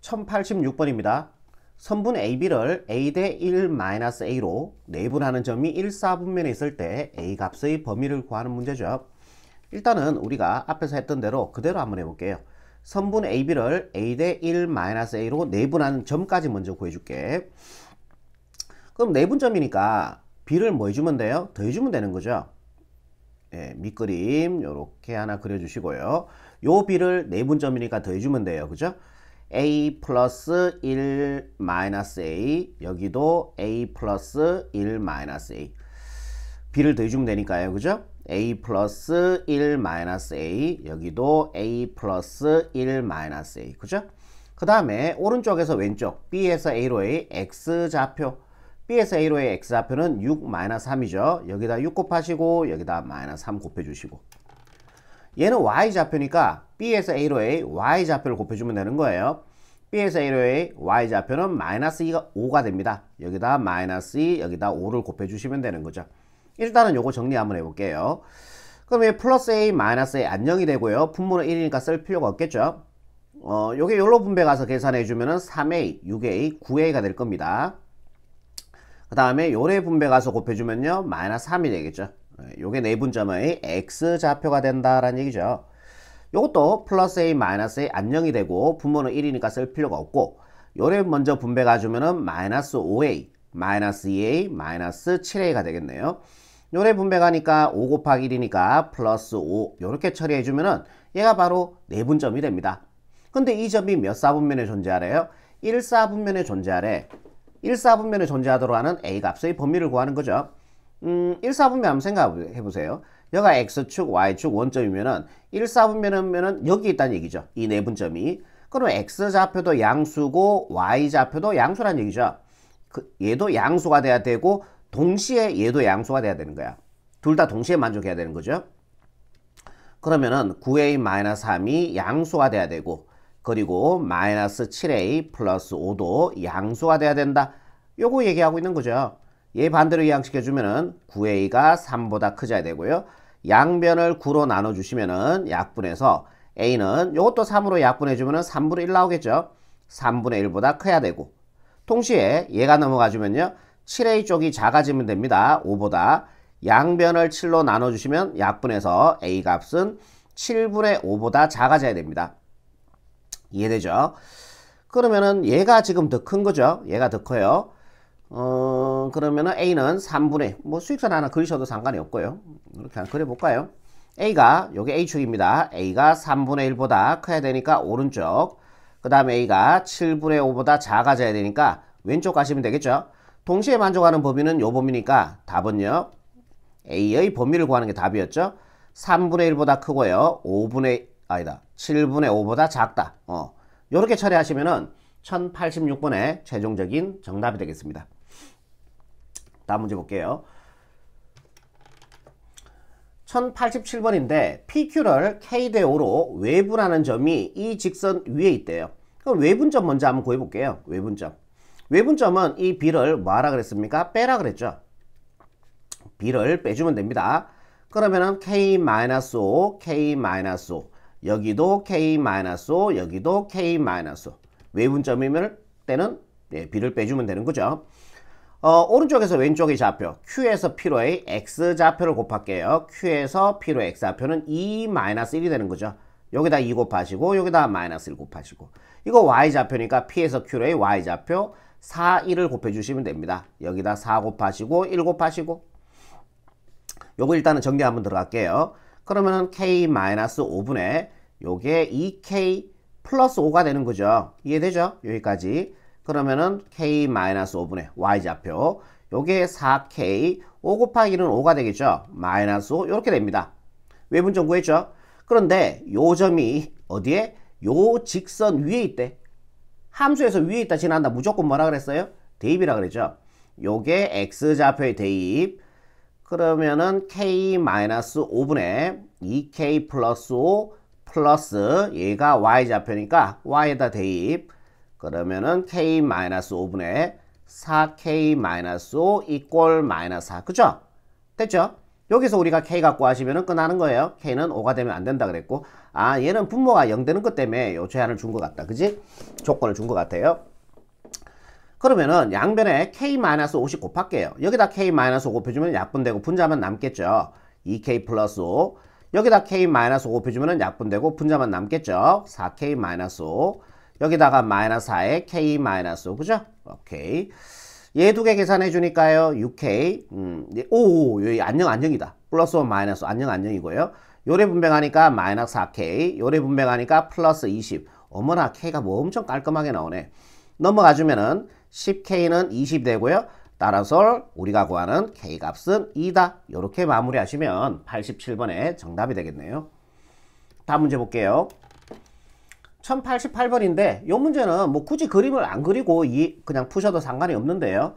1086번입니다. 선분 AB를 A 대 1-A로 내분하는 점이 1, 4분면에 있을 때 A 값의 범위를 구하는 문제죠. 일단은 우리가 앞에서 했던 대로 그대로 한번 해볼게요. 선분 AB를 A 대 1-A로 내분하는 점까지 먼저 구해줄게. 그럼 내분점이니까 B를 뭐 해주면 돼요? 더해주면 되는 거죠. 예, 밑그림 요렇게 하나 그려주시고요. 요 B를 내분점이니까 더해주면 돼요. 그죠? A 플러스 1 마이너스 A, 여기도 A 플러스 1 마이너스 A. B를 더해주면 되니까요. 그죠? A 플러스 1 마이너스 A, 여기도 A 플러스 1 마이너스 A. 그죠? 그 다음에 오른쪽에서 왼쪽 B에서 A로의 X좌표, B에서 A로의 X좌표는 6 마이너스 3이죠. 여기다 6 곱하시고 여기다 마이너스 3 곱해주시고, 얘는 Y좌표니까 B에서 A로의 Y좌표를 곱해주면 되는 거예요. B에서 A로의 Y좌표는 마이너스 5가 됩니다. 여기다 마이너스 2, 여기다 5를 곱해주시면 되는 거죠. 일단은 요거 정리 한번 해볼게요. 그럼 이 플러스 A, 마이너스 A 안정이 되고요. 분모는 1이니까 쓸 필요가 없겠죠. 요게 요로 분배 가서 계산해주면은 3A, 6A, 9A가 될 겁니다. 그 다음에 요래 분배 가서 곱해주면요. 마이너스 3이 되겠죠. 요게 내분점의 X좌표가 된다라는 얘기죠. 요것도 플러스 A, 마이너스 A 안정이 되고 분모는 1이니까 쓸 필요가 없고, 요래 먼저 분배 가주면은 마이너스 5A, 마이너스 2A, 마이너스 7A가 되겠네요. 요래 분배 가니까 5 곱하기 1이니까 플러스 5 요렇게 처리해주면은 얘가 바로 내분점이 됩니다. 근데 이 점이 몇 사분면에 존재하래요? 1, 4분면에 존재하래. 1, 4분면에 존재하도록 하는 A 값의 범위를 구하는 거죠. 1, 4분면 한번 생각해보세요. 여기가 X축, Y축 원점이면은 1, 4분면은 여기 있다는 얘기죠. 이 내분점이. 그럼 X좌표도 양수고 Y좌표도 양수란 얘기죠. 얘도 양수가 돼야 되고 동시에 얘도 양수가 돼야 되는 거야. 둘 다 동시에 만족해야 되는 거죠. 그러면은 9A-3이 양수가 돼야 되고, 그리고 마이너스 7A 플러스 5도 양수가 돼야 된다. 요거 얘기하고 있는 거죠. 얘 반대로 이항시켜주면은 9A가 3보다 크져야 되고요. 양변을 9로 나눠주시면은 약분해서 A는 요것도 3으로 약분해주면은 3분의 1 나오겠죠. 3분의 1보다 커야 되고, 동시에 얘가 넘어가주면요. 7A 쪽이 작아지면 됩니다. 5보다. 양변을 7로 나눠주시면 약분해서 A 값은 7분의 5보다 작아져야 됩니다. 이해되죠? 그러면은 얘가 지금 더 큰 거죠. 얘가 더 커요. 그러면은 A는 3분의, 뭐 수익선 하나 그리셔도 상관이 없고요. 이렇게 하나 그려볼까요? A가, 요게 A축입니다. A가 3분의 1보다 커야 되니까 오른쪽. 그 다음에 A가 7분의 5보다 작아져야 되니까 왼쪽 가시면 되겠죠. 동시에 만족하는 범위는 요 범위니까 답은요. A의 범위를 구하는 게 답이었죠. 3분의 1보다 크고요. 7분의 5보다 작다. 요렇게 처리하시면은 1086번의 최종적인 정답이 되겠습니다. 다음 문제 볼게요. 1087번인데 PQ를 K 대 5로 외분하는 점이 이 직선 위에 있대요. 그럼 외분점 먼저 한번 구해볼게요. 외분점. 외분점은 이 B를 뭐 하라 그랬습니까? 빼라 그랬죠. B를 빼주면 됩니다. 그러면은 K-5, K-5, 여기도 K-5, 여기도 K-5. 외분점이면 때는 B를 빼주면 되는 거죠. 오른쪽에서 왼쪽의 좌표 Q에서 P로의 X좌표를 곱할게요. Q에서 P로의 X좌표는 2-1이 되는 거죠. 여기다 2 곱하시고 여기다 마이너스 1 곱하시고, 이거 Y좌표니까 P에서 Q로의 Y좌표 4, 1을 곱해주시면 됩니다. 여기다 4 곱하시고 1 곱하시고, 요거 일단은 정리 한번 들어갈게요. 그러면은 K-5분의 요게 2K 플러스 5가 되는 거죠. 이해되죠? 여기까지. 그러면은 K-5분의 Y좌표 요게 4K 5 곱하기 1은 5가 되겠죠. 마이너스 5 요렇게 됩니다. 외분점 구했죠. 그런데 요 점이 어디에? 요 직선 위에 있대. 함수에서 위에 있다 지난다 무조건 뭐라 그랬어요? 대입이라 그랬죠. 요게 X좌표의 대입. 그러면은 K-5분의 2K 플러스 5 플러스 얘가 Y좌표니까 Y에다 대입. 그러면은 K-5분의 4K-5 이꼴 마이너스 4. 그죠? 됐죠? 여기서 우리가 k 갖고 하시면 끝나는 거예요. k는 5가 되면 안 된다 그랬고, 아 얘는 분모가 0 되는 것 때문에 요 제한을 준 것 같다. 그지? 조건을 준 것 같아요. 그러면은 양변에 k-50 곱할게요. 여기다 k-5 곱해주면 약분되고 분자만 남겠죠. 2k 플러스 5. 여기다 k-5 곱해주면 약분되고 분자만 남겠죠. 4k-5. 여기다가 마이너스 4에 k-5. 그죠? 오케이. 얘 두 개 계산해 주니까요. 6k. 오, 여기 안정이다. 플러스 1 마이너스 안정이고요. 요래 분배하니까 마이너스 4k. 요래 분배하니까 플러스 20. 어머나 k가 뭐 엄청 깔끔하게 나오네. 넘어가 주면은 10k는 20 되고요. 따라서 우리가 구하는 k 값은 2다. 이렇게 마무리하시면 87번의 정답이 되겠네요. 다음 문제 볼게요. 1088번인데 이 문제는 뭐 굳이 그림을 안 그리고 그냥 푸셔도 상관이 없는데요.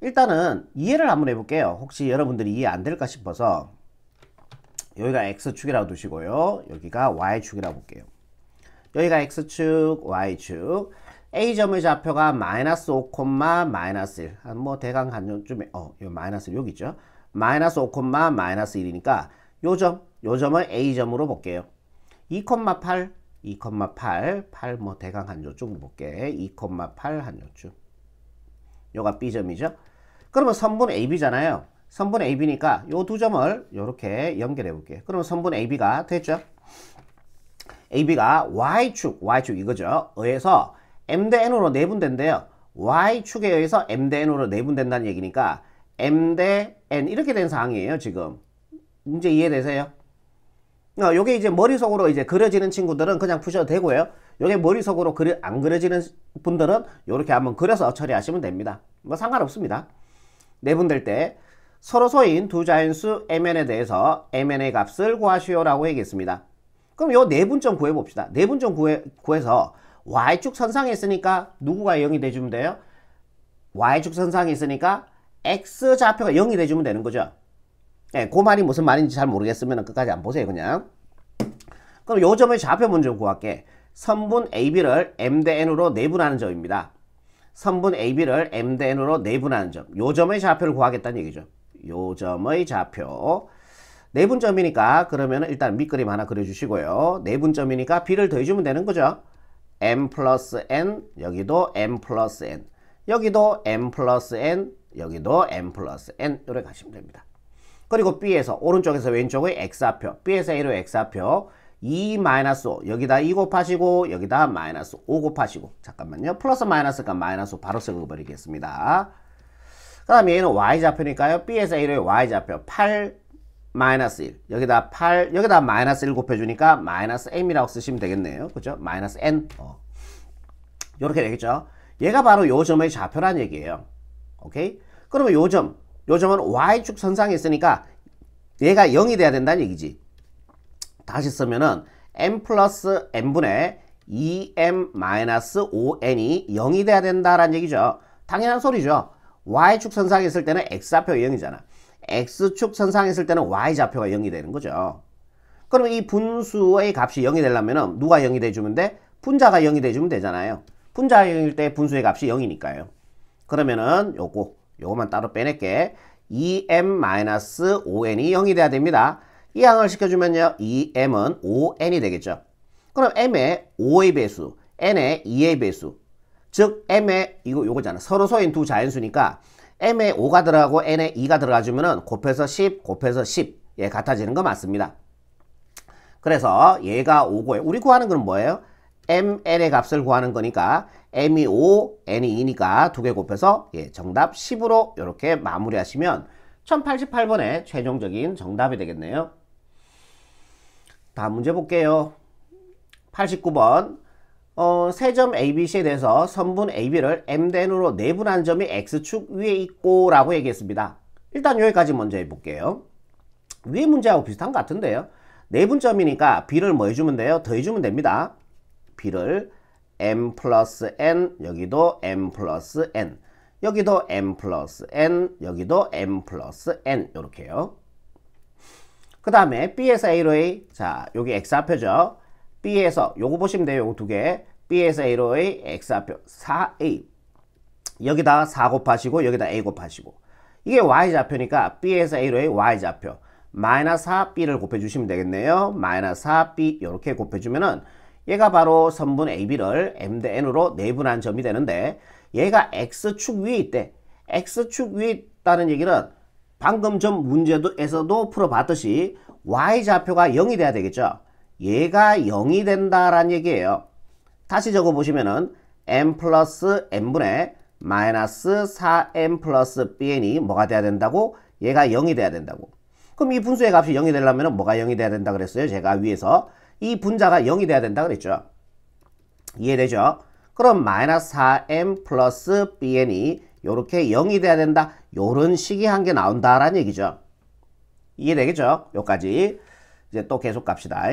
일단은 이해를 한번 해볼게요. 혹시 여러분들이 이해 안 될까 싶어서 여기가 x축이라고 두시고요. 여기가 y축이라고 볼게요. 여기가 x축, y축. A점의 좌표가 마이너스 5, 마이너스 1. 뭐 대강 한 요쯤에 요 마이너스 1 여기 있죠. 마이너스 5, 마이너스 1이니까 요 점을 A점으로 볼게요. 2,8, 8 뭐 대강 한 요쯤 볼게. 2,8 한 요쯤. 요가 B점이죠. 그러면 선분 AB잖아요. 선분 AB니까 요 두 점을 요렇게 연결해 볼게요. 그러면 선분 AB가 됐죠. AB가 Y축 이거죠. 의해서 M 대 N으로 내분된대요. Y축에 의해서 M 대 N으로 내분된다는 얘기니까 M 대 N 이렇게 된 상황이에요. 지금 문제 이해되세요? 요게 이제 머릿속으로 이제 그려지는 친구들은 그냥 푸셔도 되고요. 요게 머릿속으로 안 그려지는 분들은 요렇게 한번 그려서 처리하시면 됩니다. 뭐 상관없습니다. 내분될 때 서로 소인 두 자연수 MN에 대해서 MN의 값을 구하시오라고 얘기했습니다. 그럼 요 내분점 구해봅시다. 내분점 구해서 Y축 선상에 있으니까 누구가 0이 돼주면 돼요? Y축 선상에 있으니까 X좌표가 0이 돼주면 되는 거죠. 예, 그 말이 무슨 말인지 잘 모르겠으면 끝까지 안 보세요. 그냥. 그럼 요 점의 좌표 먼저 구할게. 선분 AB를 M 대 N으로 내분하는 점입니다. 선분 AB를 M 대 N으로 내분하는 점. 요 점의 좌표를 구하겠다는 얘기죠. 요 점의 좌표. 내분점이니까 그러면 일단 밑그림 하나 그려주시고요. 내분점이니까 B를 더해주면 되는 거죠. M 플러스 N, 여기도 M 플러스 N, 여기도 M 플러스 N, 여기도 M 플러스 N 이렇게 가시면 됩니다. 그리고 B에서 오른쪽에서 왼쪽의 X좌표, B에서 A로 X좌표 2-5 여기다 2 곱하시고 여기다 마이너스 5 곱하시고 잠깐만요. 플러스 마이너스가 마이너스 5 바로 써버리겠습니다. 그 다음에 얘는 Y좌표니까요. B에서 A로의 Y좌표 8 마이너스 1 여기다 8 여기다 마이너스 1 곱해주니까 마이너스 m이라고 쓰시면 되겠네요. 그죠? 마이너스 n 요렇게 되겠죠. 얘가 바로 요 점의 좌표란 얘기예요. 오케이? 그러면 요점은 y축 선상에 있으니까 얘가 0이 돼야 된다는 얘기지. 다시 쓰면은 m 플러스 n분의 2m 마이너스 5n이 0이 돼야 된다라는 얘기죠. 당연한 소리죠. y축 선상에 있을 때는 x좌표가 0이잖아. X축 선상에 있을 때는 Y좌표가 0이 되는 거죠. 그럼 이 분수의 값이 0이 되려면 누가 0이 돼주면 돼? 분자가 0이 돼주면 되잖아요. 분자가 0일 때 분수의 값이 0이니까요. 그러면은 요거만 따로 빼낼게. 2m-5n이 0이 돼야 됩니다. 이 항을 시켜주면요. 2m은 5n이 되겠죠. 그럼 m의 5의 배수, n의 2의 배수. 즉 m의 요거잖아. 서로 소인 두 자연수니까 m에 5가 들어가고 n에 2가 들어가주면은 곱해서 10, 곱해서 10. 예, 같아지는 거 맞습니다. 그래서 얘가 5고요. 우리 구하는 건 뭐예요? mn의 값을 구하는 거니까 m이 5, n이 2니까 두 개 곱해서 예, 정답 10으로 이렇게 마무리하시면 1088번의 최종적인 정답이 되겠네요. 다음 문제 볼게요. 89번. 세점 ABC에 대해서 선분 AB를 M 대 N으로 내분한 점이 X축 위에 있고 라고 얘기했습니다. 일단 여기까지 먼저 해볼게요. 위에 문제하고 비슷한 것 같은데요. 내분점이니까 B를 뭐 해주면 돼요? 더해주면 됩니다. B를 M 플러스 N, 여기도 M 플러스 N, 여기도 M 플러스 N, 여기도 M 플러스 N 이렇게요. 그 다음에 B에서 A로 A, 자 여기 X좌표죠. B에서 요거 보시면 돼요. 요거 두 개. B에서 A로의 X좌표 4A. 여기다 4 곱하시고 여기다 A 곱하시고. 이게 Y좌표니까 B에서 A로의 Y좌표 마이너스 4b를 곱해주시면 되겠네요. 마이너스 4b 이렇게 곱해주면은 얘가 바로 선분 AB를 m 대 n으로 내분한 점이 되는데 얘가 x축 위에 있대. x축 위에 있다는 얘기는 방금 전 문제에서도 풀어봤듯이 y좌표가 0이 돼야 되겠죠. 얘가 0이 된다라는 얘기예요. 다시 적어보시면은 m 플러스 n분의 마이너스 4m 플러스 bn이 뭐가 돼야 된다고? 얘가 0이 돼야 된다고. 그럼 이 분수의 값이 0이 되려면 뭐가 0이 돼야 된다 그랬어요? 제가 위에서 이 분자가 0이 돼야 된다 그랬죠. 이해되죠? 그럼 마이너스 4m 플러스 bn이 요렇게 0이 돼야 된다. 요런 식이 한 개 나온다라는 얘기죠. 이해되겠죠? 여기까지. 이제 또 계속 갑시다.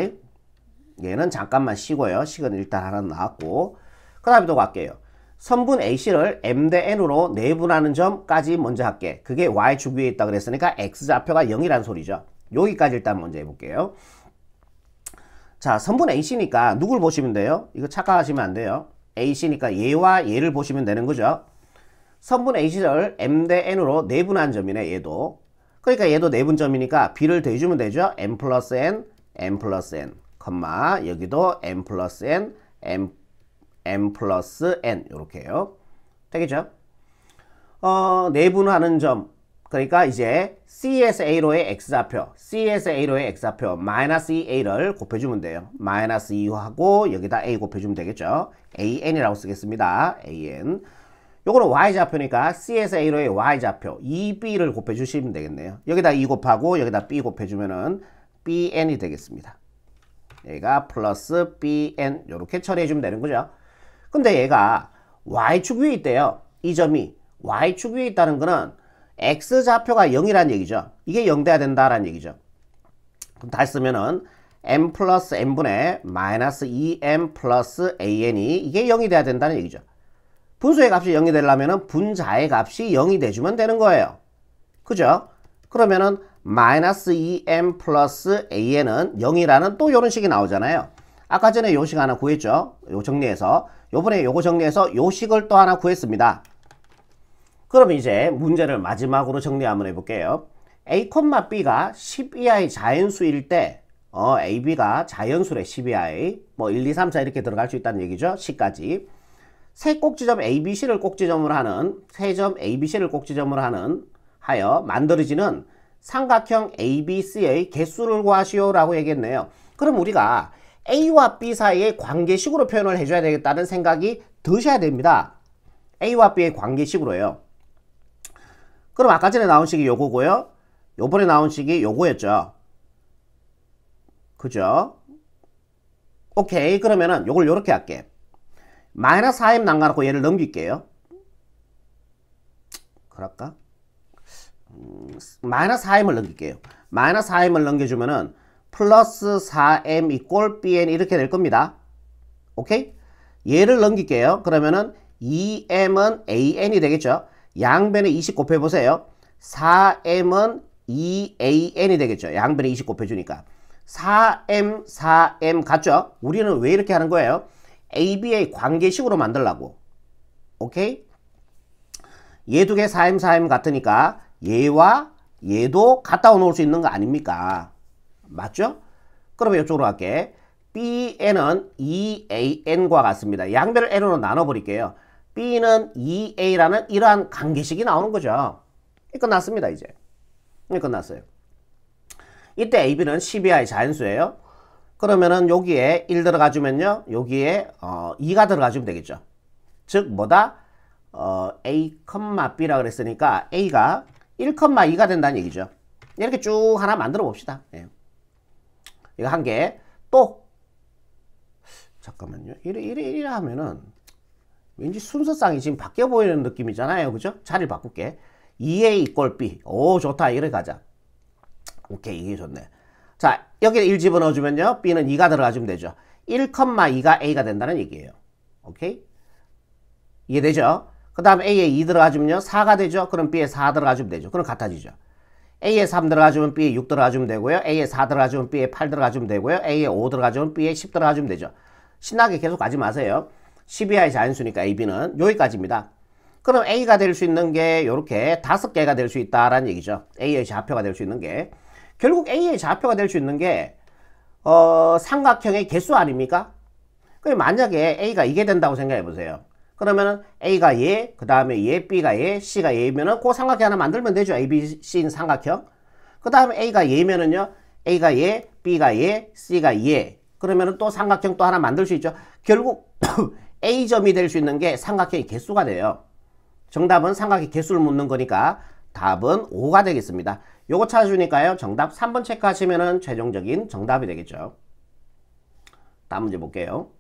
얘는 잠깐만 쉬고요. 식은 일단 하나 나왔고. 그 다음에 또 갈게요. 선분 AC를 m 대 n으로 내분하는 점까지 먼저 할게. 그게 y축 위에 있다 그랬으니까 x좌표가 0이라는 소리죠. 여기까지 일단 먼저 해볼게요. 자, 선분 AC니까 누굴 보시면 돼요? 이거 착각하시면 안 돼요. AC니까 얘와 얘를 보시면 되는 거죠. 선분 AC를 m 대 n으로 내분한 점이네, 얘도. 그러니까 얘도 내분점이니까 b를 더해주면 되죠. m 플러스 n, m 플러스 n, 컴마, 여기도 m 플러스 n, m 플러스 n 이렇게요. 되겠죠? 내분하는 점, 그러니까 이제 C에서 A로의 X좌표, C에서 A로의 X좌표 마이너스 2A를 곱해주면 돼요. 마이너스 2하고 여기다 A 곱해주면 되겠죠. AN이라고 쓰겠습니다. AN. 요거는 Y좌표니까 C에서 A로의 Y좌표 2B를 곱해주시면 되겠네요. 여기다 2 곱하고 여기다 B 곱해주면은 BN이 되겠습니다. 얘가 플러스 BN 이렇게 처리해주면 되는 거죠. 근데 얘가 Y축 위에 있대요. 이 점이 Y축 위에 있다는 거는 X좌표가 0이라는 얘기죠. 이게 0 돼야 된다라는 얘기죠. 그럼 다시 쓰면은 M 플러스 N분의 마이너스 2M 플러스 AN이 이게 0이 돼야 된다는 얘기죠. 분수의 값이 0이 되려면은 분자의 값이 0이 돼주면 되는 거예요. 그죠? 그러면은 마이너스 2M 플러스 AN은 0이라는 또 이런 식이 나오잖아요. 아까 전에 요 식 하나 구했죠. 요 정리해서. 요번에 요거 정리해서 요 식을 또 하나 구했습니다. 그럼 이제 문제를 마지막으로 정리 한번 해볼게요. A, B가 10 이하의 자연수일 때 AB가 자연수래 10 이하의 뭐 1, 2, 3, 4 이렇게 들어갈 수 있다는 얘기죠. 10까지. 세 꼭지점 ABC를 꼭지점으로 하는 세 점 ABC를 꼭지점으로 하여 만들어지는 삼각형 ABC의 개수를 구하시오라고 얘기했네요. 그럼 우리가 A와 B 사이의 관계식으로 표현을 해줘야 되겠다는 생각이 드셔야 됩니다. A와 B의 관계식으로요. 그럼 아까 전에 나온 식이 요거고요. 요번에 나온 식이 요거였죠. 그죠? 오케이. 그러면은 요걸 요렇게 할게. 마이너스 4m 남겨놓고 얘를 넘길게요. 그럴까? 마이너스 4m을 넘길게요. 마이너스 4m을 넘겨주면은 플러스 4m 이꼴 bn 이렇게 될 겁니다. 오케이? 얘를 넘길게요. 그러면은 2m은 an이 되겠죠. 양변에 20 곱해보세요. 4m은 2an이 되겠죠. 양변에 20 곱해주니까. 4m, 4m 같죠? 우리는 왜 이렇게 하는 거예요? AB의 관계식으로 만들라고. 오케이? 얘 두 개 4m, 4m 같으니까 얘와 얘도 갖다 놓을 수 있는 거 아닙니까? 맞죠? 그러면 이쪽으로 갈게. BN은 2AN과 같습니다. 양변을 N으로 나눠버릴게요. B는 2A라는 이러한 관계식이 나오는 거죠. 끝났습니다, 이제. 끝났어요. 이때 AB는 12하의 자연수예요. 그러면은 여기에 1 들어가주면요. 여기에 2가 들어가주면 되겠죠. 즉 뭐다? A, B라 그랬으니까 A가 1, 2가 된다는 얘기죠. 이렇게 쭉 하나 만들어 봅시다. 예. 이거 한 개. 또 잠깐만요. 이래 하면은 왠지 순서상이 지금 바뀌어 보이는 느낌이잖아요. 그죠? 자리를 바꿀게. 2A 이꼴 B. 오, 좋다. 이래 가자. 오케이. 이게 좋네. 자, 여기에 1 집어넣어주면요. B는 2가 들어가주면 되죠. 1, 2가 A가 된다는 얘기예요. 오케이? 이해되죠? 그 다음에 A에 2 들어가주면요. 4가 되죠? 그럼 B에 4 들어가주면 되죠. 그럼 같아지죠. A에 3 들어가주면 B에 6 들어가주면 되고요. A에 4 들어가주면 B에 8 들어가주면 되고요. A에 5 들어가주면 B에 10 들어가주면 되죠. 신나게 계속 가지 마세요. 12하의 자연수니까 AB는 여기까지입니다. 그럼 A가 될 수 있는 게 이렇게 5개가 될 수 있다라는 얘기죠. A의 좌표가 될 수 있는 게. 결국 A의 좌표가 될 수 있는 게 삼각형의 개수 아닙니까? 그럼 만약에 A가 이게 된다고 생각해 보세요. 그러면은 A가 얘, 그 다음에 얘, B가 얘, C가 얘면은 그 삼각형 하나 만들면 되죠. A, B, C인 삼각형. 그 다음에 A가 얘면은요. A가 얘, B가 얘, C가 얘. 그러면은 또 삼각형 또 하나 만들 수 있죠. 결국 A점이 될 수 있는 게 삼각형의 개수가 돼요. 정답은 삼각의 개수를 묻는 거니까 답은 5가 되겠습니다. 요거 찾아주니까요. 정답 3번 체크하시면은 최종적인 정답이 되겠죠. 다음 문제 볼게요.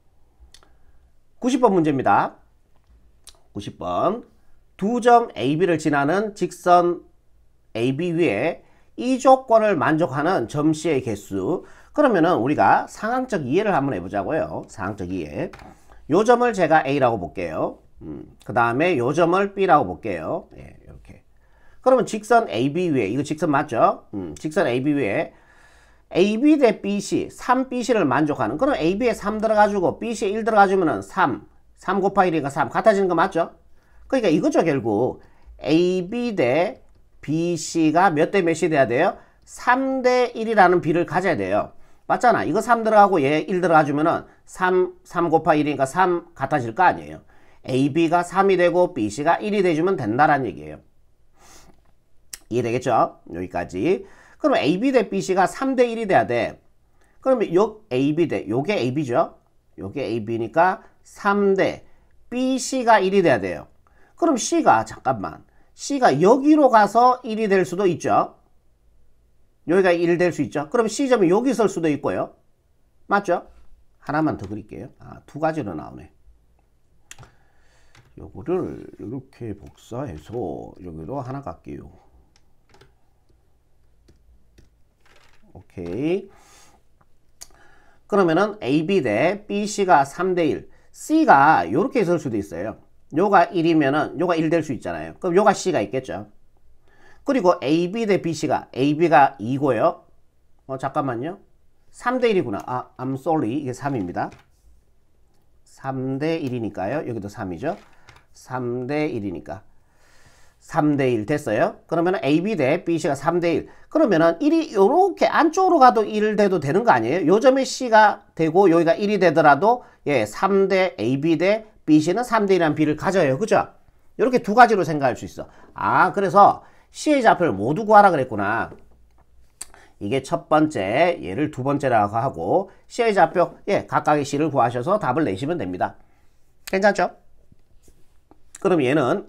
90번 문제입니다. 90번. 두 점 AB를 지나는 직선 AB 위에 이 조건을 만족하는 점 C의 개수. 그러면은 우리가 상황적 이해를 한번 해보자고요. 상황적 이해. 요 점을 제가 A라고 볼게요. 그 다음에 요 점을 B라고 볼게요. 예, 이렇게. 그러면 직선 AB 위에, 이거 직선 맞죠? 직선 AB 위에 AB 대 BC, 3BC를 만족하는. 그럼 AB에 3 들어가지고 BC에 1 들어가주면은 3 곱하기 1이니까 3 같아지는 거 맞죠? 그러니까 이거죠. 결국 AB 대 BC가 몇 대 몇이 돼야 돼요? 3대 1이라는 비를 가져야 돼요. 맞잖아. 이거 3 들어가고 얘 1 들어가주면은 3 곱하기 1이니까 3 같아질 거 아니에요. AB가 3이 되고 BC가 1이 돼주면 된다라는 얘기예요. 이해되겠죠? 여기까지. 그럼 AB 대 BC가 3대 1이 돼야 돼. 그러면 요 AB 대 요게 AB죠? 요게 AB니까 3대 BC가 1이 돼야 돼요. 그럼 C가 잠깐만. C가 여기로 가서 1이 될 수도 있죠. 여기가 1 될 수 있죠. 그럼 C점이 여기 있을 수도 있고요. 맞죠? 하나만 더 그릴게요. 아, 두 가지로 나오네. 요거를 이렇게 복사해서 여기로 하나 갈게요. 오케이. 그러면은 AB 대 BC가 3대 1. C가 이렇게 있을 수도 있어요. 요가 1이면은 요가 1 될 수 있잖아요. 그럼 요가 C가 있겠죠. 그리고 AB 대 BC가 AB가 2고요. 잠깐만요. 3대 1이구나. 아, I'm sorry. 이게 3입니다. 3대 1이니까요. 여기도 3이죠. 3대 1이니까. 3대 1 됐어요. 그러면 AB 대 BC가 3대 1. 그러면은 1이 요렇게 안쪽으로 가도 1 돼도 되는 거 아니에요? 요 점에 C가 되고 여기가 1이 되더라도 예, 3대 AB 대 BC는 3대 1이라는 비를 가져요. 그죠? 이렇게 두 가지로 생각할 수 있어. 아, 그래서 C의 좌표를 모두 구하라 그랬구나. 이게 첫 번째, 얘를 두 번째라고 하고 C의 좌표, 예, 각각의 C를 구하셔서 답을 내시면 됩니다. 괜찮죠? 그럼 얘를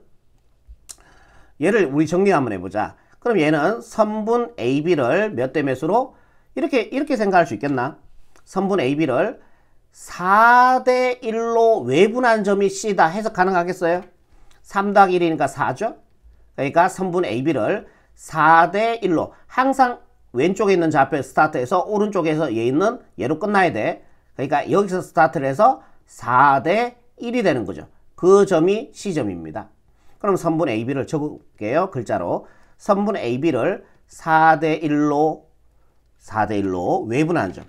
우리 정리 한번 해보자. 그럼 얘는 선분 AB를 몇 대 몇으로? 이렇게 생각할 수 있겠나? 선분 AB를 4대 1로 외분한 점이 C다 해석 가능하겠어요? 3 더하기 1이니까 4죠? 그러니까 선분 AB를 4대 1로 항상 왼쪽에 있는 좌표 스타트해서 오른쪽에서 얘 있는 얘로 끝나야 돼. 그러니까 여기서 스타트를 해서 4대 1이 되는 거죠. 그 점이 C점입니다. 그럼 선분 AB를 적을게요. 글자로. 선분 AB를 4대 1로 외분한 점.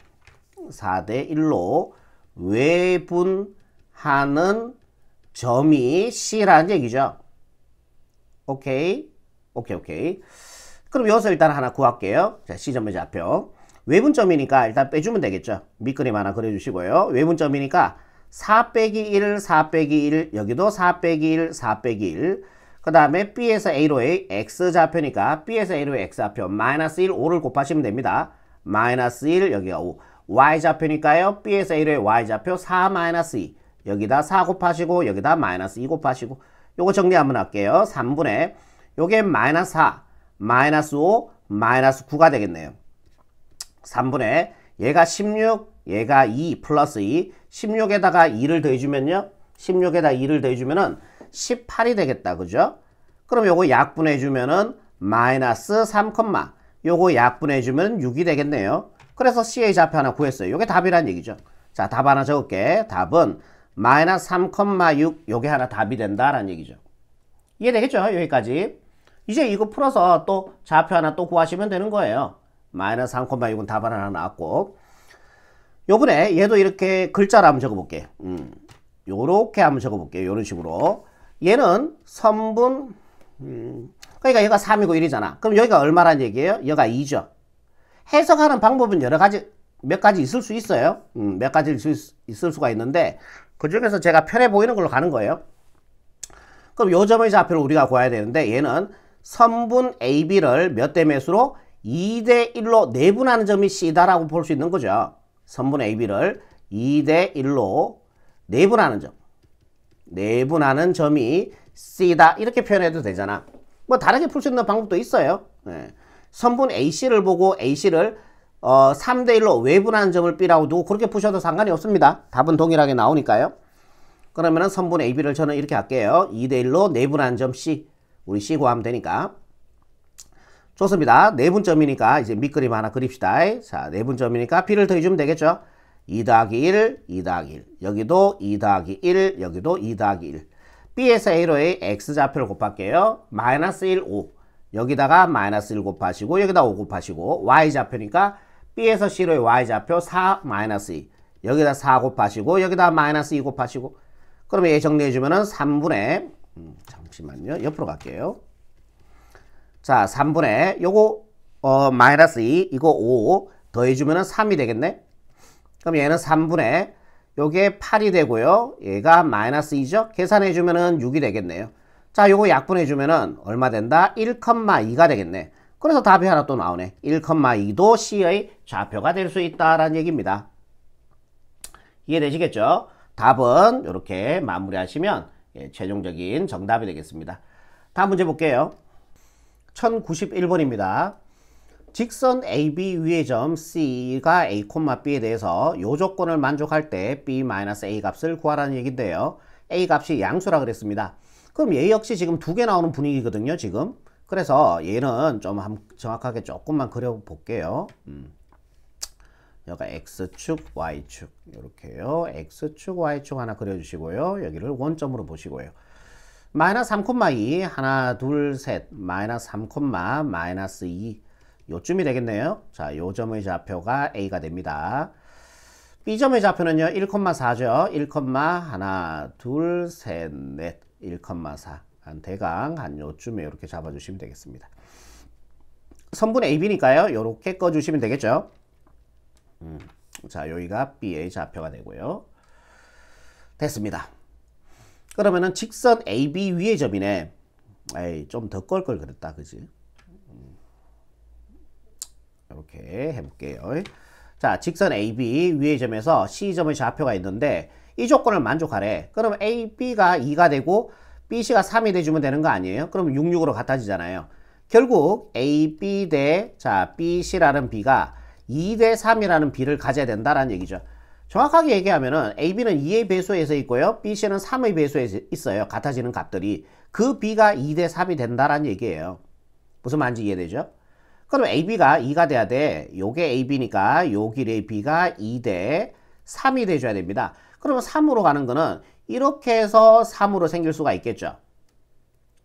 4대 1로 외분하는 점이 C라는 얘기죠. 오케이. 그럼 여기서 일단 하나 구할게요. 자, C점의 좌표. 외분점이니까 일단 빼주면 되겠죠. 밑그림 하나 그려주시고요. 외분점이니까 4 빼기 1, 4 빼기 1, 여기도 4 빼기 1, 4 빼기 1. 그 다음에 B에서 A로의 X좌표니까 B에서 A로의 X좌표 마이너스 1, 5를 곱하시면 됩니다. 마이너스 1, 여기가 5. Y좌표니까요. B에서 A로의 Y좌표 4 마이너스 2. 여기다 4 곱하시고 여기다 마이너스 2 곱하시고 요거 정리 한번 할게요. 3분의 요게 마이너스 4, 마이너스 5, 마이너스 9가 되겠네요. 3분의 얘가 16, 얘가 2 플러스 2, 16에다가 2를 더해주면요. 16에다 2를 더해주면은 18이 되겠다. 그죠? 그럼 요거 약분해주면은 마이너스 3, 요거 약분해주면 6이 되겠네요. 그래서 C의 좌표 하나 구했어요. 요게 답이란 얘기죠. 자, 답 하나 적을게. 답은 마이너스 3,6 요게 하나 답이 된다라는 얘기죠. 이해되겠죠? 여기까지. 이제 이거 풀어서 또 좌표 하나 또 구하시면 되는 거예요. 마이너스 3,6은 답 하나 나왔고. 요번에 얘도 이렇게 글자로 한번 적어볼게. 요렇게 한번 적어볼게요. 요런 식으로. 얘는 선분, 그러니까 얘가 3이고 1이잖아. 그럼 여기가 얼마란 얘기예요? 여기가 2죠. 해석하는 방법은 여러 가지, 몇 가지 있을 수 있어요. 몇 가지 있을 수가 있는데, 그 중에서 제가 편해 보이는 걸로 가는 거예요. 그럼 요 점의 좌표를 우리가 구해야 되는데, 얘는 선분 AB를 몇 대 몇으로 2대 1로 내분하는 점이 C다라고 볼 수 있는 거죠. 선분 AB를 2대 1로 내분하는 점. 내분하는 점이 C다. 이렇게 표현해도 되잖아. 뭐 다르게 풀 수 있는 방법도 있어요. 네. 선분 AC를 보고 AC를 3대 1로 외분하는 점을 B라고 두고 그렇게 푸셔도 상관이 없습니다. 답은 동일하게 나오니까요. 그러면은 선분 AB를 저는 이렇게 할게요. 2대 1로 내분하는 점 C. 우리 C 구하면 되니까. 좋습니다. 내분점이니까 이제 밑그림 하나 그립시다. 자, 내분점이니까 B를 더해주면 되겠죠. 2 더하기 1, 2 더하기 1. 여기도 2 더하기 1, 여기도 2 더하기 1. B에서 A로의 X좌표를 곱할게요. 마이너스 1, 5. 여기다가 마이너스 1 곱하시고 여기다 5 곱하시고 Y좌표니까 B에서 C로의 Y좌표 4, 마이너스 2. 여기다 4 곱하시고 여기다 마이너스 2 곱하시고 그러면 얘 정리해주면은 3분의 잠시만요. 옆으로 갈게요. 자, 3분의 요거 마이너스 2 이거 5 더해주면은 3이 되겠네. 그럼 얘는 3분의 요게 8이 되고요. 얘가 마이너스 2죠. 계산해주면은 6이 되겠네요. 자, 요거 약분해주면은 얼마 된다? 1,2가 되겠네. 그래서 답이 하나 또 나오네. 1,2도 C의 좌표가 될 수 있다라는 얘기입니다. 이해되시겠죠? 답은 이렇게 마무리하시면 최종적인 정답이 되겠습니다. 다음 문제 볼게요. 1091번입니다. 직선 AB 위의 점 C가 A, B에 대해서 요 조건을 만족할 때 B-A 값을 구하라는 얘기인데요. A 값이 양수라 그랬습니다. 그럼 얘 역시 지금 두 개 나오는 분위기거든요, 지금. 그래서 얘는 좀 정확하게 조금만 그려볼게요. 여기가 X축, Y축 이렇게요. X축, Y축 하나 그려주시고요. 여기를 원점으로 보시고요. 마이너스 3,2 하나 둘 셋 마이너스 3, 마이너스 2 요쯤이 되겠네요. 자, 요 점의 좌표가 A가 됩니다. B점의 좌표는요 1,4죠. 1, 하나 둘 셋 넷 1,4 한 대강 한 요쯤에 이렇게 잡아주시면 되겠습니다. 선분 AB니까요. 요렇게 꺼주시면 되겠죠. 자, 여기가 B의 좌표가 되고요. 됐습니다. 그러면은 직선 AB 위의 점이네. 에이, 좀 더 껄껄 그랬다, 그지? 이렇게 해볼게요. 자, 직선 AB 위의 점에서 C점의 좌표가 있는데 이 조건을 만족하래. 그럼 AB가 2가 되고 BC가 3이 돼주면 되는 거 아니에요? 그럼 6, 6으로 같아지잖아요. 결국 AB 대 BC라는 B가 2대 3이라는 B를 가져야 된다라는 얘기죠. 정확하게 얘기하면은 AB는 2의 배수에 서 있고요. BC는 3의 배수에 있어요. 같아지는 값들이. 그 B가 2대 3이 된다라는 얘기예요. 무슨 말인지 이해되죠? 그럼 AB가 2가 돼야 돼. 요게 AB니까 요 길의 B가 2대 3이 돼줘야 됩니다. 그러면 3으로 가는 거는 이렇게 해서 3으로 생길 수가 있겠죠.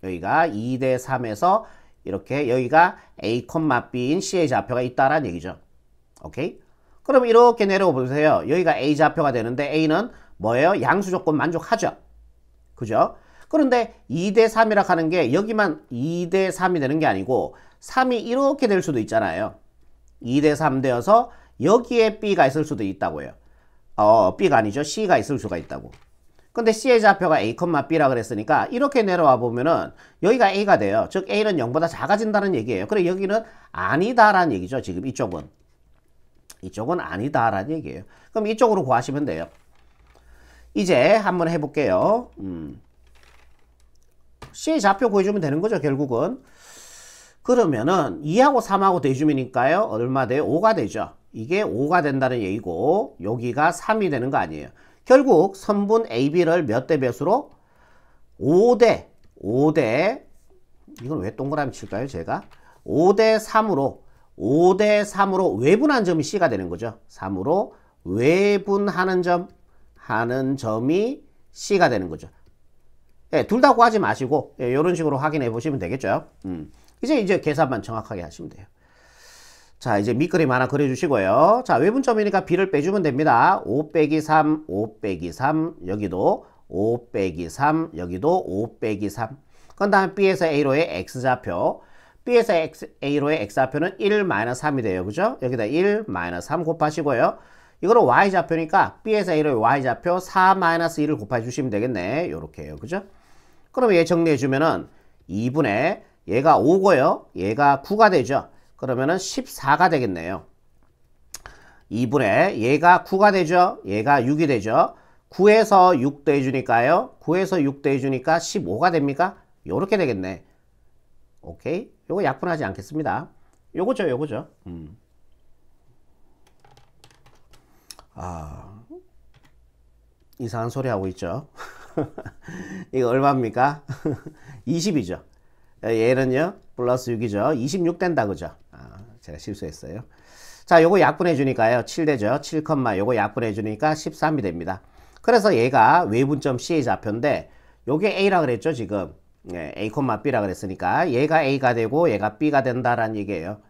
여기가 2대 3에서 이렇게 여기가 A, B인 C의 좌표가 있다라는 얘기죠. 오케이? 그럼 이렇게 내려가 보세요. 여기가 A 좌표가 되는데 A는 뭐예요? 양수 조건 만족하죠. 그죠? 그런데 2대 3이라 하는 게 여기만 2대 3이 되는 게 아니고 3이 이렇게 될 수도 있잖아요. 2대 3 되어서 여기에 B가 있을 수도 있다고요. B가 아니죠. C가 있을 수가 있다고. 근데 C의 좌표가 A, B라 그랬으니까 이렇게 내려와 보면은 여기가 A가 돼요. 즉 A는 0보다 작아진다는 얘기예요. 그래 여기는 아니다라는 얘기죠. 지금 이쪽은 아니다라는 얘기예요. 그럼 이쪽으로 구하시면 돼요. 이제 한번 해볼게요. C의 좌표 구해주면 되는 거죠, 결국은. 그러면은 2하고 3하고 대주면이니까요. 얼마 돼요? 5가 되죠. 이게 5가 된다는 얘기고 여기가 3이 되는 거 아니에요. 결국 선분 AB를 몇 대 몇으로? 5대 이건 왜 동그라미 칠까요, 제가? 5대 3으로 외분한 점이 C가 되는 거죠. 3으로 외분하는 점이 C가 되는 거죠. 예, 둘 다 구하지 마시고 이런 식으로 확인해 보시면 되겠죠. 이제 계산만 정확하게 하시면 돼요. 자, 이제 밑그림 하나 그려주시고요. 자, 외분점이니까 B를 빼주면 됩니다. 5 빼기 3, 5 빼기 3, 여기도 5 빼기 3, 여기도 5 빼기 3. 그 다음에 B에서 A로의 X좌표. B에서 A로의 X좌표는 1, 3이 돼요. 그죠? 여기다 1, 3 곱하시고요. 이거는 Y좌표니까 B에서 A로의 Y좌표 4, 1을 곱해주시면 되겠네. 요렇게요. 그죠? 그럼 얘 정리해주면은 2분의 얘가 5고요. 얘가 9가 되죠. 그러면은 14가 되겠네요. 2분의 얘가 9가 되죠. 얘가 6이 되죠. 9에서 6 더해주니까요. 9에서 6 더해주니까 15가 됩니까? 요렇게 되겠네. 오케이. 요거 약분하지 않겠습니다. 요거죠, 요거죠. 이상한 소리 하고 있죠. 이거 얼마입니까? 20이죠. 얘는요, 플러스 6이죠. 26 된다, 그죠? 제가 실수했어요. 자, 요거 약분해 주니까요. 7 되죠. 7, 요거 약분해 주니까 13이 됩니다. 그래서 얘가 외분점 C의 좌표인데, 요게 A라 그랬죠, 지금. 네, A, B라 그랬으니까 얘가 A가 되고 얘가 B가 된다라는 얘기예요.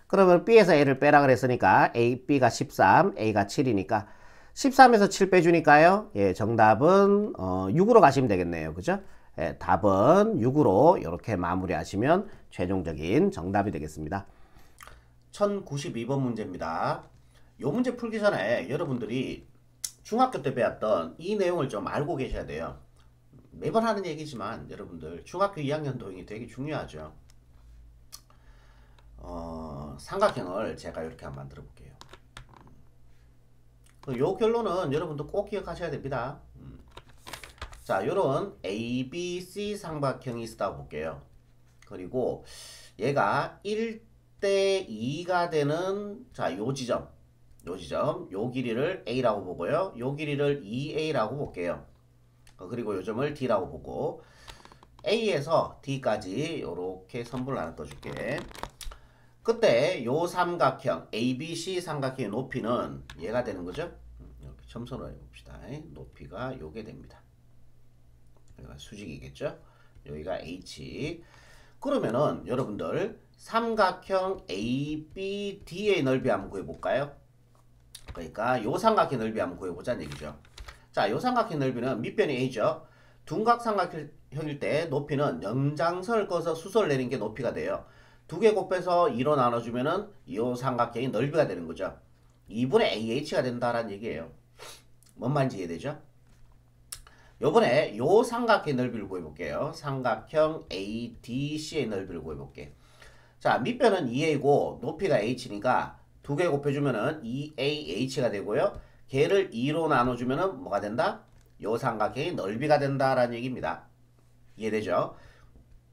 그러면 B에서 A를 빼라 그랬으니까 A, B가 13, A가 7이니까 13에서 7 빼주니까요. 예, 정답은 6으로 가시면 되겠네요. 그죠? 예, 답은 6으로 이렇게 마무리하시면 최종적인 정답이 되겠습니다. 1092번 문제입니다. 이 문제 풀기 전에 여러분들이 중학교 때 배웠던 이 내용을 좀 알고 계셔야 돼요. 매번 하는 얘기지만 여러분들 중학교 2학년 도형이 되게 중요하죠. 삼각형을 제가 이렇게 한번 만들어 볼게요. 요 결론은 여러분들 꼭 기억하셔야 됩니다. 자, 요런 ABC 삼각형이 있다고 볼게요. 그리고 얘가 1대 2가 되는 자, 요 지점, 요 길이를 A라고 보고요. 요 길이를 2A라고 볼게요. 그리고 요 점을 D라고 보고 A에서 D까지 이렇게 선분을 하나 떠줄게. 그때 요 삼각형 ABC 삼각형의 높이는 얘가 되는 거죠. 이렇게 점선으로 해봅시다. 높이가 요게 됩니다. 여기가 수직이겠죠. 여기가 H. 그러면은 여러분들 삼각형 ABD의 넓이 한번 구해볼까요? 그러니까 요 삼각형 넓이 한번 구해보자는 얘기죠. 자, 요 삼각형 넓이는 밑변이 A죠. 둔각 삼각형일 때 높이는 연장선을 꺼서 수소를 내린 게 높이가 돼요. 두 개 곱해서 2로 나눠주면은 이 삼각형이 넓이가 되는 거죠. 2분의 AH가 된다라는 얘기예요. 뭔 말인지 이해되죠? 요번에 요 삼각형의 넓이를 구해볼게요. 삼각형 ADC의 넓이를 구해볼게. 자, 밑변은 2A고 높이가 H니까 두 개 곱해주면은 2AH가 되고요. 걔를 2로 나눠주면은 뭐가 된다? 요 삼각형의 넓이가 된다라는 얘기입니다. 이해되죠?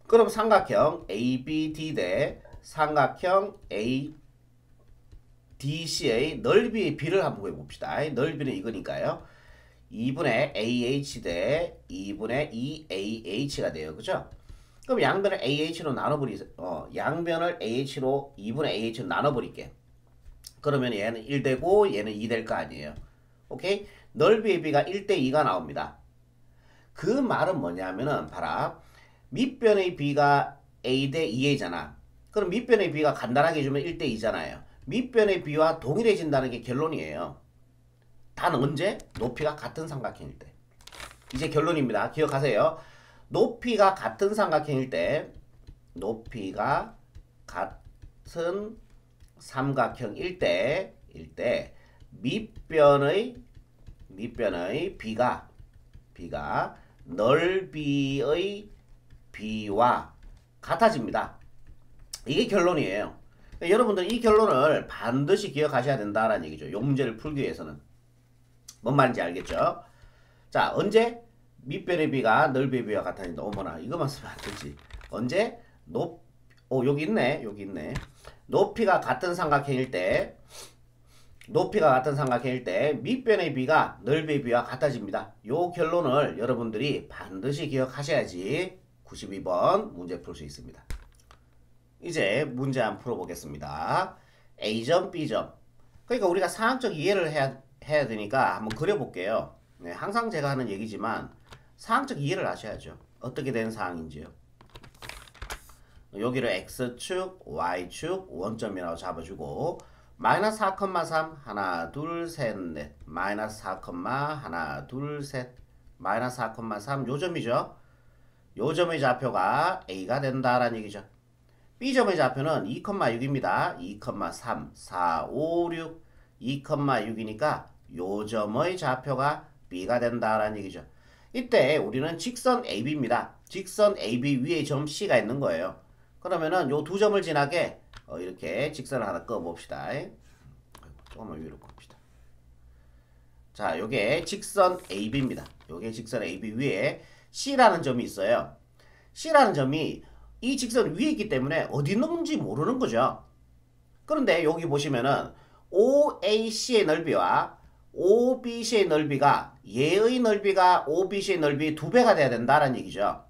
그럼 삼각형 ABD 대 삼각형 ADC의 넓이의 비를 한번 구해봅시다. 넓이는 이거니까요. 2분의 AH 대 2분의 2AH가 돼요. 그죠? 그럼 양변을 AH로 양변을 AH로 2분의 AH로 나눠버릴게. 그러면 얘는 1 되고 얘는 2 될 거 아니에요. 오케이? 넓이의 비가 1대 2가 나옵니다. 그 말은 뭐냐면은 봐라. 밑변의 비가 A 대 2A잖아. 그럼 밑변의 비가 간단하게 해주면 1대 2잖아요. 밑변의 비와 동일해진다는 게 결론이에요. 단 언제? 높이가 같은 삼각형일 때. 이제 결론입니다. 기억하세요. 높이가 같은 삼각형일 때 밑변의 비가 넓이의 비와 같아집니다. 이게 결론이에요. 그러니까 여러분들 이 결론을 반드시 기억하셔야 된다라는 얘기죠. 이 문제를 풀기 위해서는. 뭔 말인지 알겠죠? 자, 언제 밑변의 비가 넓이의 비와 같아진다. 어머나, 이거만 쓰면 안 되지. 언제 여기 있네. 높이가 같은 삼각형일 때 밑변의 비가 넓이의 비와 같아집니다. 요 결론을 여러분들이 반드시 기억하셔야지 92번 문제 풀 수 있습니다. 이제 문제 한번 풀어보겠습니다. A점, B점. 그러니까 우리가 상학적 이해를 해야 되니까 한번 그려볼게요. 네, 항상 제가 하는 얘기지만 상학적 이해를 하셔야죠. 어떻게 된 상황인지요. 여기를 X축, Y축, 원점이라고 잡아주고 마이너스 4,3 하나 둘 셋 넷 마이너스 4, 하나 둘 셋 마이너스 4,3 요점이죠. 요점의 좌표가 A가 된다라는 얘기죠. B점의 좌표는 2,6입니다. 2,3, 4, 5, 6, 2,6이니까 요 점의 좌표가 B가 된다라는 얘기죠. 이때 우리는 직선 AB입니다. 직선 AB 위에 점 C가 있는 거예요. 그러면은 요 두 점을 지나게 이렇게 직선을 하나 꺼봅시다. 조금만 위로 봅시다. 자, 요게 직선 AB입니다. 요게 직선 AB 위에 C라는 점이 있어요. C라는 점이 이 직선 위에 있기 때문에 어디 있는지 모르는 거죠. 그런데 여기 보시면은 OAC의 넓이와 OBC의 넓이가 얘의 넓이가 OBC의 넓이 2배가 돼야 된다는 얘기죠.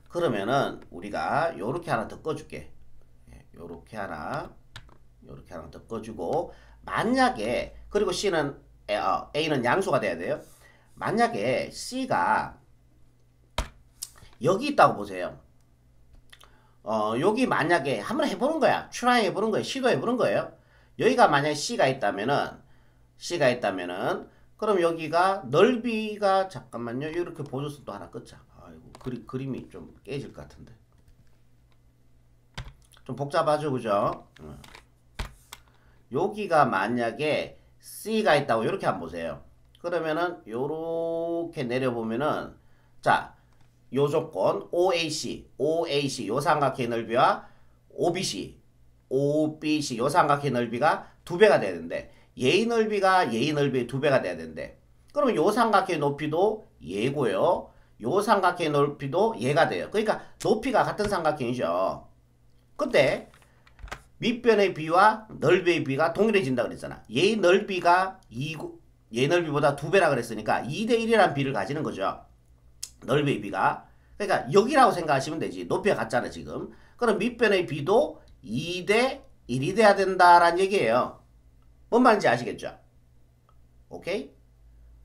그러면은 우리가 요렇게 하나 더 꺼줄게. 요렇게 하나 더 꺼주고, 만약에 그리고 C는 A는 양수가 돼야 돼요. 만약에 C가 여기 있다고 보세요. 여기 만약에 한번 해보는 거야. 트라이 해보는 거예요. 시도해보는 거예요. 여기가 만약에 C가 있다면은 그럼 여기가 넓이가, 잠깐만요. 이렇게 보조선 또 하나 끄자. 아이고, 그림이 좀 깨질 것 같은데. 좀 복잡하죠, 그죠? 여기가 만약에 C가 있다고 이렇게 한번 보세요. 그러면은 요렇게 내려보면은, 자, 요 조건 OAC 요 삼각형의 넓이와 OBC 요 삼각형의 넓이가 2배가 돼야 되는데, 얘의 넓이가 얘의 넓이의 2배가 돼야 되는데, 그러면 요 삼각형의 높이도 얘고요, 요 삼각형의 높이도 얘가 돼요. 그러니까 높이가 같은 삼각형이죠. 근데 밑변의 B와 넓이의 B가 동일해진다 그랬잖아. 얘의 넓이가 얘 넓이보다 2배라 그랬으니까 2대1이라는 B를 가지는 거죠. 넓이의 B가. 그러니까 여기라고 생각하시면 되지. 높이가 같잖아 지금. 그럼 밑변의 B도 2대1이 돼야 된다라는 얘기예요. 뭔 말인지 아시겠죠? 오케이?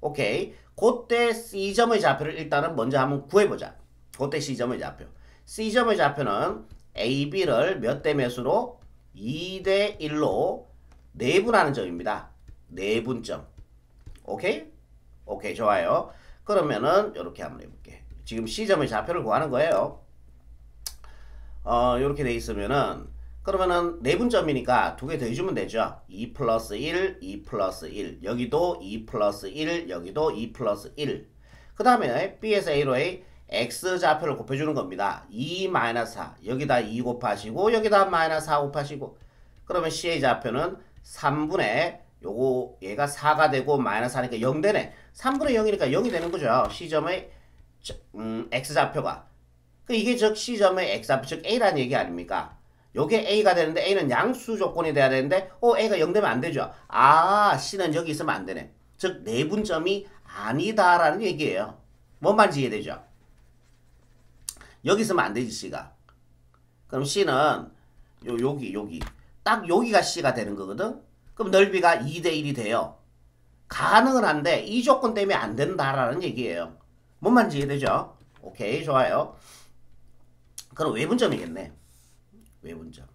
오케이. 그때 C점의 좌표를 일단은 먼저 한번 구해보자. 그때 C점의 좌표. C점의 좌표는 AB를 몇 대 몇으로? 2대1로 내분하는 점입니다. 내분점. 오케이? 오케이, 좋아요. 그러면은 이렇게 한번 해볼게. 지금 C점의 좌표를 구하는 거예요. 이렇게 돼 있으면은, 그러면은 내분점이니까 두 개 더 해주면 되죠. 2 플러스 1, 2 플러스 1. 여기도 2 플러스 1, 여기도 2 플러스 1. 그 다음에 B에서 A로 X 좌표를 곱해주는 겁니다. 2 마이너스 4. 여기다 2 곱하시고, 여기다 마이너스 4 곱하시고. 그러면 C의 좌표는 3분의, 요거, 얘가 4가 되고, 마이너스 4니까 0 되네. 3분의 0이니까 0이 되는 거죠. C점의, X좌표가. 이게 즉 C점의 X좌표, 즉 A라는 얘기 아닙니까? 요게 A가 되는데, A는 양수 조건이 돼야 되는데, A가 0 되면 안 되죠. 아, C는 여기 있으면 안 되네. 즉, 내분점이 아니다라는 얘기예요. 뭔 말인지 이해되죠? 여기 있으면 안 되지, C가. 그럼 C는, 여기. 딱 여기가 C가 되는 거거든? 그럼 넓이가 2대1이 돼요. 가능은 한데, 이 조건 때문에 안 된다라는 얘기예요. 뭔 말인지 이해되죠? 오케이, 좋아요. 그럼 외분점이겠네. 외분점.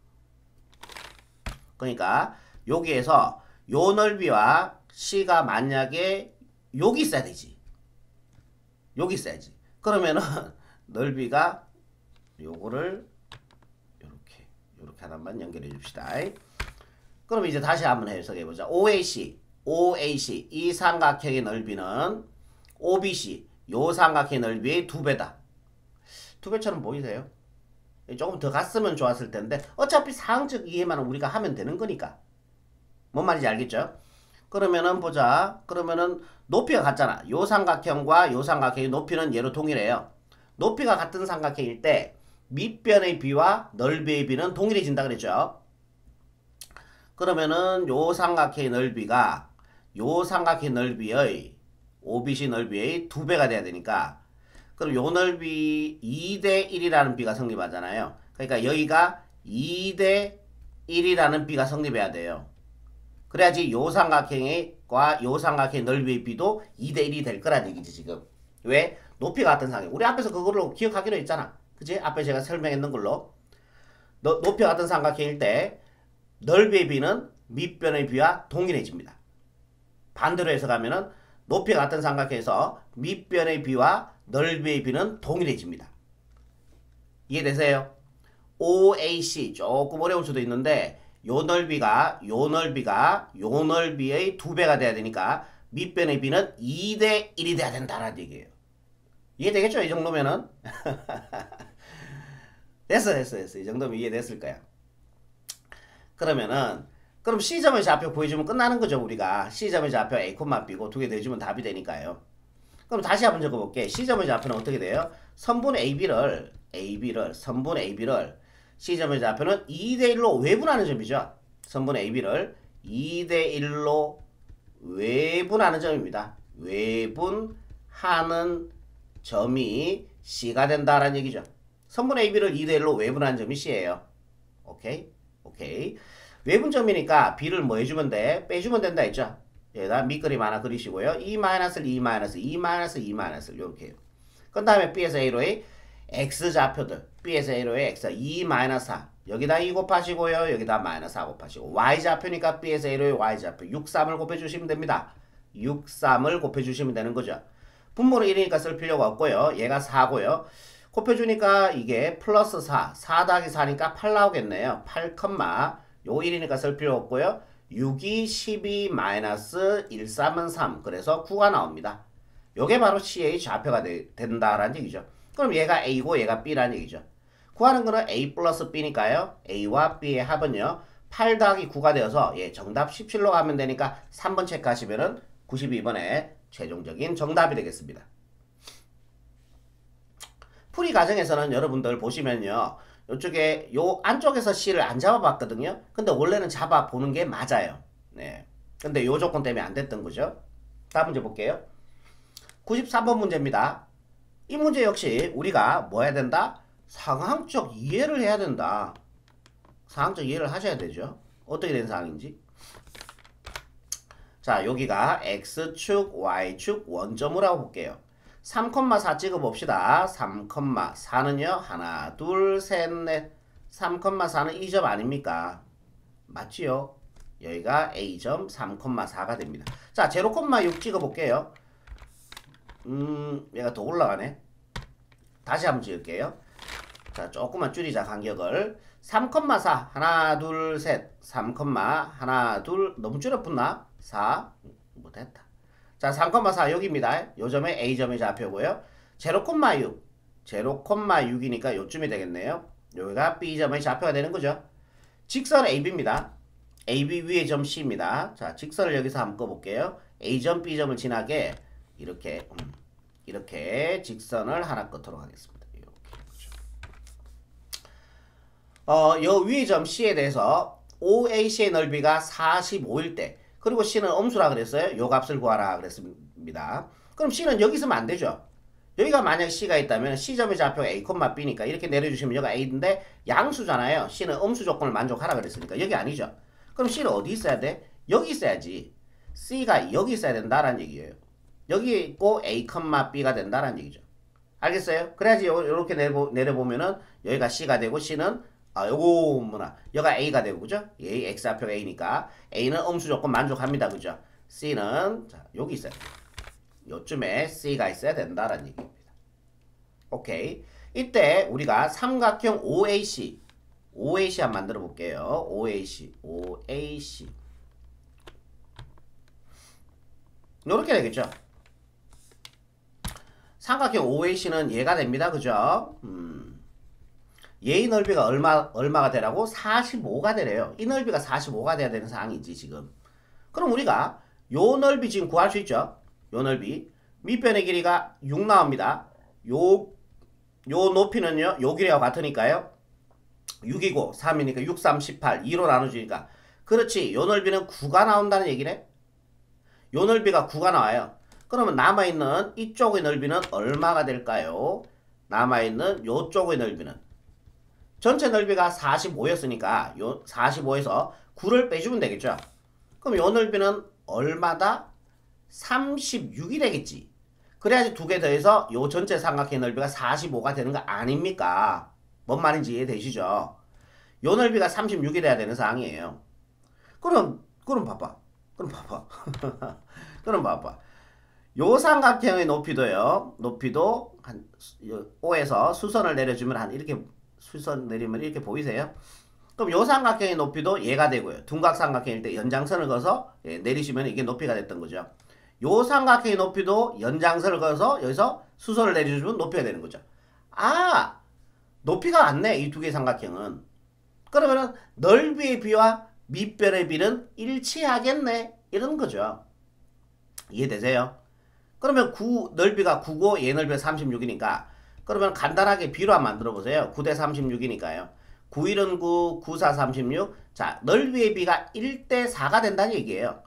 그러니까 여기에서 요 넓이와 C가 만약에 여기 있어야 되지. 여기 있어야지. 그러면은 넓이가 요거를 요렇게 하나만 연결해 줍시다. 그럼 이제 다시 한번 해석해 보자. OAC 이 삼각형의 넓이는 OBC 요 삼각형의 넓이의 2배다. 2배처럼 보이세요? 조금 더 갔으면 좋았을 텐데 어차피 상황적 이해만 우리가 하면 되는 거니까. 뭔 말인지 알겠죠? 그러면은 보자. 그러면은 높이가 같잖아. 요 삼각형과 요 삼각형의 높이는 얘로 동일해요. 높이가 같은 삼각형일 때 밑변의 B와 넓이의 B는 동일해진다 그랬죠? 그러면은 요 삼각형의 넓이가 요 삼각형의 넓이의 OBC 넓이의 2배가 돼야 되니까, 그럼 요 넓이 2대1이라는 B가 성립하잖아요. 그러니까 여기가 2대1이라는 B가 성립해야 돼요. 그래야지 요 삼각형과 요 삼각형의 넓이의 B도 2대1이 될 거란 얘기지 지금. 왜? 높이가 같은 삼각형. 우리 앞에서 그걸로 기억하기로 했잖아. 그치? 앞에 제가 설명했는 걸로. 높이가 같은 삼각형일 때 넓이의 B는 밑변의 B와 동일해집니다. 반대로 해석하면은 높이가 같은 삼각형에서 밑변의 B와 넓이의 B는 동일해집니다. 이해되세요? OAC 조금 어려울 수도 있는데 요 넓이가 요 넓이의 2배가 돼야 되니까 밑변의 b는 2대 1이 돼야 된다라는 얘기예요. 이해되겠죠? 이 정도면은 됐어. 이 정도면 이해됐을 거야. 그럼 C점의 좌표 보여주면 끝나는 거죠. 우리가 C점의 좌표 A, B고 두 개 대주면 답이 되니까요. 그럼 다시 한번 적어볼게. C점의 좌표는 어떻게 돼요? 선분 AB를 선분 AB를 C점의 좌표는 2대1로 외분하는 점이죠. 선분 AB를 2대1로 외분하는 점입니다. 외분하는 점이 C가 된다라는 얘기죠. 선분 AB를 2대1로 외분하는 점이 C예요. 오케이? 외분점이니까 B를 뭐 해주면 돼? 빼주면 된다 했죠? 여기다 밑그림 하나 그리시고요. E-를 이렇게 해요. 그 다음에 B에서 A로의 X좌표들. B에서 A로의 X 2-4 여기다 2 곱하시고요. 여기다 -4 곱하시고 Y좌표니까 B에서 A로의 Y좌표 6, 3을 곱해주시면 됩니다. 6, 3을 곱해주시면 되는 거죠. 분모는 1이니까 쓸 필요가 없고요. 얘가 4고요. 곱해주니까 이게 플러스 4, 4 더하기 4니까 8 나오겠네요. 8, 요 1이니까 쓸 필요 없고요. 6이 12 마이너스 1, 3은 3. 그래서 9가 나옵니다. 요게 바로 C의 좌표가 된다라는 얘기죠. 그럼 얘가 A고 얘가 B라는 얘기죠. 구하는 거는 A 플러스 B니까요. A와 B의 합은요. 8 더하기 9가 되어서 정답 17로 가면 되니까 3번 체크하시면은 92번에 최종적인 정답이 되겠습니다. 풀이 과정에서는 여러분들 보시면요. 이쪽에 요 안쪽에서 C를 안 잡아봤거든요. 근데 원래는 잡아보는 게 맞아요. 네. 근데 요 조건 때문에 안 됐던 거죠. 다음 문제 볼게요. 93번 문제입니다. 이 문제 역시 우리가 뭐 해야 된다? 상황적 이해를 해야 된다. 상황적 이해를 하셔야 되죠. 어떻게 된 상황인지. 자, 여기가 X축, Y축 원점으로 하고 볼게요. 3,4 찍어봅시다. 3,4는요. 하나, 둘, 셋, 넷. 3,4는 이 점 아닙니까? 맞지요? 여기가 A점 3,4가 됩니다. 자, 0,6 찍어볼게요. 얘가 더 올라가네. 다시 한번 찍을게요. 자, 조금만 줄이자 간격을. 3,4 하나 둘 셋 3, 하나 둘 너무 줄여붙나? 4 못했다. 자, 3,4 여기입니다. 요점에 A점의 좌표고요. 0,6 0,6이니까 요쯤이 되겠네요. 여기가 B점의 좌표가 되는 거죠. 직선 AB입니다. AB 위에 점 C입니다. 자, 직선을 여기서 한번 꺼볼게요. A점 B점을 지나게 이렇게 직선을 하나 끄도록 하겠습니다. 이렇게. 요 위의 점 C에 대해서 OAC의 넓이가 45일 때 그리고 C는 엄수라 그랬어요. 요 값을 구하라 그랬습니다. 그럼 C는 여기 있으면 안 되죠. 여기가 만약 C가 있다면 C점의 좌표가 A, B니까 이렇게 내려주시면 여기가 A인데 양수잖아요. C는 엄수 조건을 만족하라 그랬으니까 여기 아니죠. 그럼 C는 어디 있어야 돼? 여기 있어야지. C가 여기 있어야 된다라는 얘기예요. 여기 있고 A, B가 된다라는 얘기죠. 알겠어요? 그래야지 요렇게 내려보면은 여기가 C가 되고 C는 여기가 A가 되고 그죠? A, X좌표가 A니까 A는 엄수 조건 만족합니다. 그죠? C는 자, 여기 있어야 돼요. 요쯤에 C가 있어야 된다라는 얘기입니다. 오케이. 이때 우리가 삼각형 OAC 한번 만들어 볼게요. OAC 요렇게 되겠죠? 삼각형 OAC는 얘가 됩니다. 그죠? 얘의 넓이가 얼마가 되라고? 45가 되래요. 이 넓이가 45가 돼야 되는 상황이지 지금. 그럼 우리가 요 넓이 지금 구할 수 있죠? 요 넓이 밑변의 길이가 6 나옵니다. 요 높이는요 요 길이와 같으니까요 6이고 3이니까 6, 3, 18 2로 나눠주니까 그렇지. 요 넓이는 9가 나온다는 얘기네. 요 넓이가 9가 나와요. 그러면 남아있는 이쪽의 넓이는 얼마가 될까요? 남아있는 요쪽의 넓이는 전체 넓이가 45였으니까 요 45에서 9를 빼주면 되겠죠. 그럼 요 넓이는 얼마다? 36이 되겠지. 그래야지 두 개 더해서 요 전체 삼각형 넓이가 45가 되는 거 아닙니까? 뭔 말인지 이해되시죠? 요 넓이가 36이 돼야 되는 상황이에요. 그럼 봐봐. 그럼 봐봐. 요 삼각형의 높이도 한 5에서 수선을 내려주면 한 이렇게 수선 내리면 이렇게 보이세요? 그럼 요 삼각형의 높이도 얘가 되고요. 둔각삼각형일 때 연장선을 그어서 내리시면 이게 높이가 됐던 거죠. 요 삼각형의 높이도 연장선을 그어서 여기서 수선을 내려주면 높이가 되는 거죠. 아, 높이가 같네. 이 두 개의 삼각형은. 그러면은 넓이의 비와 밑변의 비는 일치하겠네. 이런 거죠. 이해되세요? 그러면 넓이가 9고 얘 넓이가 36이니까 그러면 간단하게 비로 한번 만들어 보세요. 9 대 36이니까요. 9일은 9, 9, 4, 36. 자, 넓이의 비가 1대 4가 된다는 얘기예요.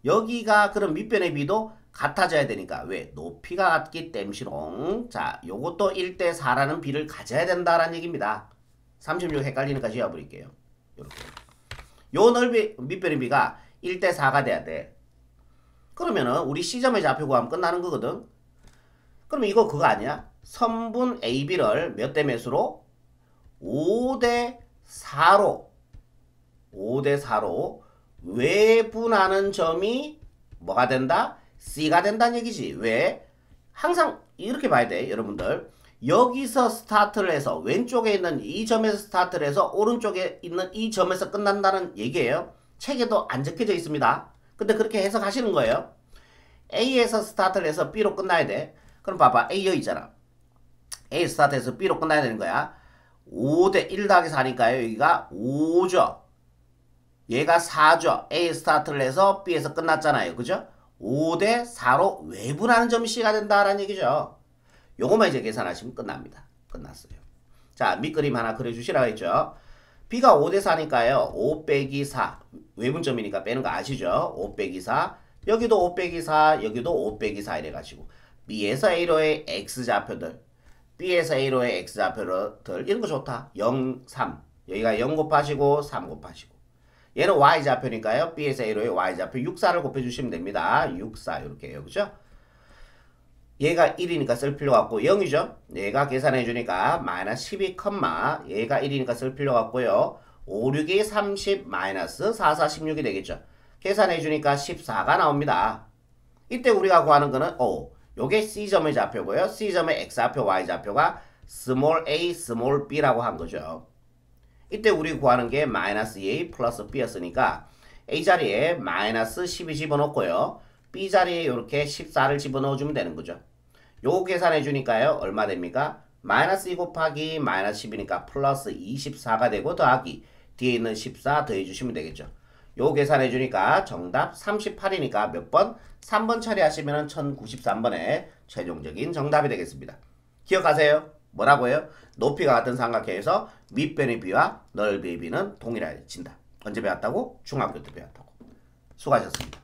여기가 그럼 밑변의 비도 같아져야 되니까. 왜? 높이가 같기 땜시롱. 자, 요것도 1대 4라는 비를 가져야 된다라는 얘기입니다. 36 헷갈리니까 지워버릴게요. 요렇게. 요 넓이, 밑변의 비가 1대 4가 돼야 돼. 그러면은 우리 C점의 좌표 구하면 끝나는 거거든. 그럼 이거 그거 아니야? 선분 AB를 몇 대 몇으로? 5대 4로 5대 4로 외분하는 점이 뭐가 된다? C가 된다는 얘기지. 왜? 항상 이렇게 봐야 돼, 여러분들. 여기서 스타트를 해서 왼쪽에 있는 이 점에서 스타트를 해서 오른쪽에 있는 이 점에서 끝난다는 얘기예요. 책에도 안 적혀져 있습니다. 근데 그렇게 해석하시는 거예요. A에서 스타트를 해서 B로 끝나야 돼. 그럼 봐봐. A 여기 있잖아. A 스타트해서 B로 끝나야 되는 거야. 5대 1 더하기 4니까요. 여기가 5죠. 얘가 4죠. A 스타트를 해서 B에서 끝났잖아요. 그죠? 5대 4로 외분하는 점이 C가 된다라는 얘기죠. 요거만 이제 계산하시면 끝납니다. 끝났어요. 자, 밑그림 하나 그려주시라고 했죠. B가 5대 4니까요. 5 빼기 4. 외분점이니까 빼는 거 아시죠? 5 빼기 4. 여기도 5 빼기 4. 여기도 5 빼기 4 이래가지고 B에서 A로의 X좌표들, B에서 A로의 X좌표들 이런 거 좋다. 0, 3. 여기가 0 곱하시고 3 곱하시고 얘는 Y좌표니까요. B에서 A로의 Y좌표 6, 4를 곱해주시면 됩니다. 6, 4 이렇게 해요. 그죠? 얘가 1이니까 쓸 필요가 없고 0이죠. 얘가 계산해주니까 마이너스 12, 얘가 1이니까 쓸 필요가 없고요. 5, 6이 30, 마이너스 4, 4, 16이 되겠죠. 계산해주니까 14가 나옵니다. 이때 우리가 구하는 거는 요게 C점의 좌표고요. C점의 X좌표, Y좌표가 small a, small b라고 한 거죠. 이때 우리 구하는 게 마이너스 A 플러스 B였으니까 A 자리에 마이너스 12 집어넣고요. B 자리에 이렇게 14를 집어넣어주면 되는 거죠. 요거 계산해 주니까요. 얼마 됩니까? 마이너스 2 곱하기 마이너스 10이니까 플러스 24가 되고 더하기 뒤에 있는 14 더해주시면 되겠죠. 요거 계산해 주니까 정답 38이니까 몇 번? 3번 처리하시면 1093번에 최종적인 정답이 되겠습니다. 기억하세요. 뭐라고요? 높이가 같은 삼각형에서 밑변의 비와 넓이의 비는 동일해진다. 언제 배웠다고? 중학교 때 배웠다고. 수고하셨습니다.